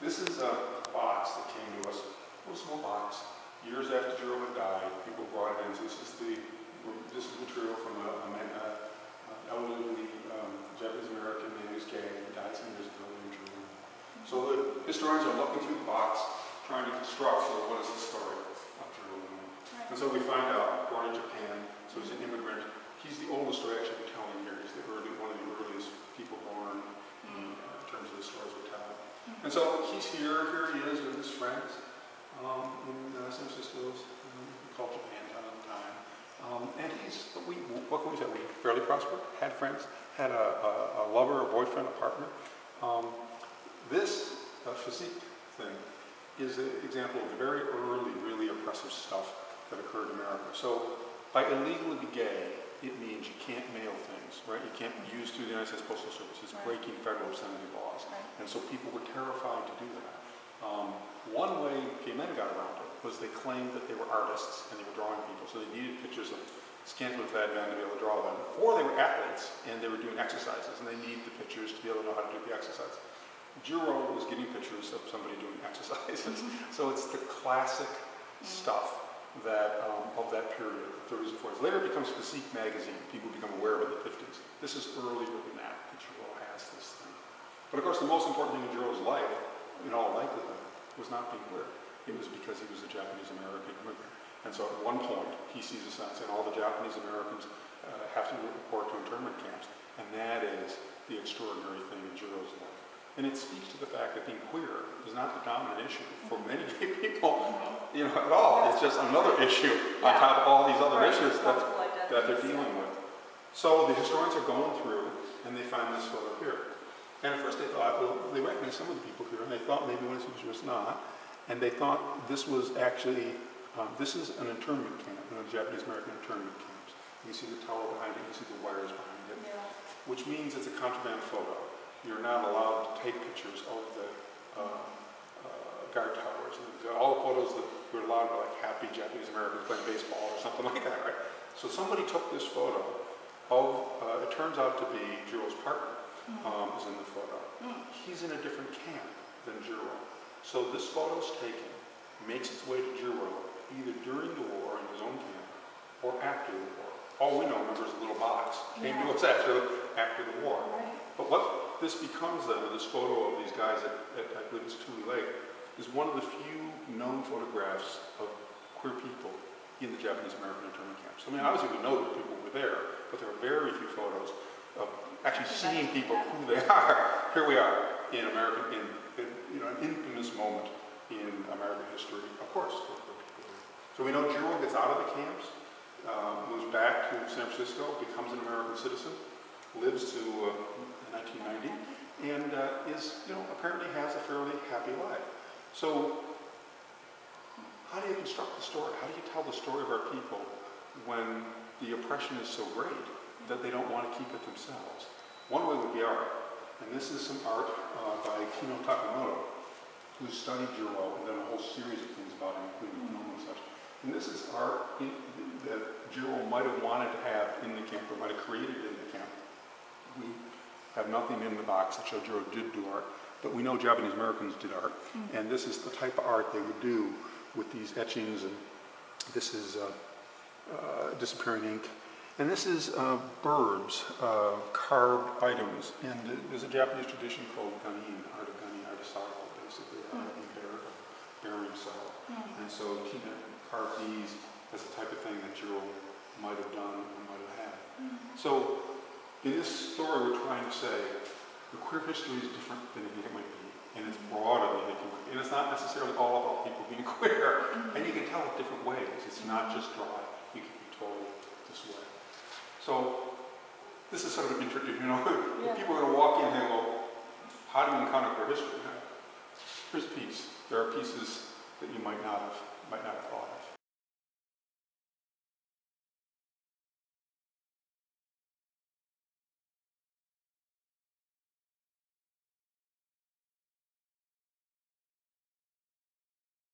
This is a box that came to us, a little small box. Years after Jiro had died, people brought it in. So this is material from an elderly Japanese American man who's gay. He died some years ago in Jiro. So the historians are looking through the box, trying to construct what is the story of Jiro Onuma. And so we find out, born in Japan, so he's an immigrant. He's the oldest story actually we're telling here. He's one of the earliest people born in terms of the stories we're telling. And so he's here he is with his friends in San Francisco's called Japantown at the time. And what can we say? We fairly prospered, had friends, had a lover, a boyfriend, a partner. This physique thing is an example of the very early, really oppressive stuff that occurred in America. So by illegally gay, it means you can't mail things, right? You can't use through the United States Postal Service. It's breaking federal obscenity laws. And so people were terrified to do that. One way gay men got around it was they claimed that they were artists and they were drawing people. So they needed pictures of scantily clad men to be able to draw them. Or they were athletes and they were doing exercises and they needed the pictures to be able to know how to do the exercise. Jiro was getting pictures of somebody doing exercises. So it's the classic stuff that of that period, the 30s and 40s. Later it becomes Physique magazine. People become aware of it in the 50s. This is earlier than that Jiro has this thing. But of course the most important thing in Jiro's life, in all likelihood, was not being queer. It was because he was a Japanese American immigrant. And so at one point he sees a sign saying all the Japanese Americans have to report to internment camps. And that is the extraordinary thing in Jiro's life. And it speaks to the fact that being queer is not the dominant issue for many gay people, at all. It's just another issue on top of all these other issues that they're dealing with. So the historians are going through and they find this photo here. And at first they thought, well, they recognized some of the people here and they thought maybe one of these was not. And they thought this was actually, this is an internment camp, Japanese American internment camps. You see the tower behind it, you see the wires behind it, which means it's a contraband photo. You're not allowed to take pictures of the guard towers. And all the photos that were allowed were like happy Japanese Americans playing baseball or something like that, right? So somebody took this photo of, it turns out to be Jiro's partner is in the photo. He's in a different camp than Jiro. So this photo's taken, makes its way to Jiro either during the war in his own camp or after the war. All we know, remember, is a little box. Came to us after the war. But what this becomes then, this photo of these guys I believe it's Tule Lake, is one of the few known photographs of queer people in the Japanese American internment camps. I mean, obviously we know that people were there, but there are very few photos of actually seeing people who they are. Here we are in American, an infamous moment in American history, of course. So we know Jiro gets out of the camps, moves back to San Francisco, becomes an American citizen, lives to 1990, and apparently has a fairly happy life. So how do you construct the story? How do you tell the story of our people when the oppression is so great that they don't want to keep it themselves? One way would be art. And this is some art by Kino Takamoto, who studied Jiro and done a whole series of things about him, including film and such. And this is art that Jiro might have wanted to have in the camp, or might have created in the camp. We have nothing in the box that shows Jiro did do art, but we know Japanese Americans did art. And this is the type of art they would do with these etchings, and this is disappearing ink. And this is birds, carved items, and there's a Japanese tradition called ganin, art of ganin, art of sorrow, basically, art of bearing sorrow. And so Tina carved these as the type of thing that Jiro might have done or might have had. So in this story we're trying to say the queer history is different than you think it might be, and it's broader than you think it might be. And it's not necessarily all about people being queer, and you can tell it different ways. It's not just dry, you can be told this way. So this is sort of interesting, people are going to walk in and go, how do you encounter queer history? Here's a piece. There are pieces that you might not have thought of.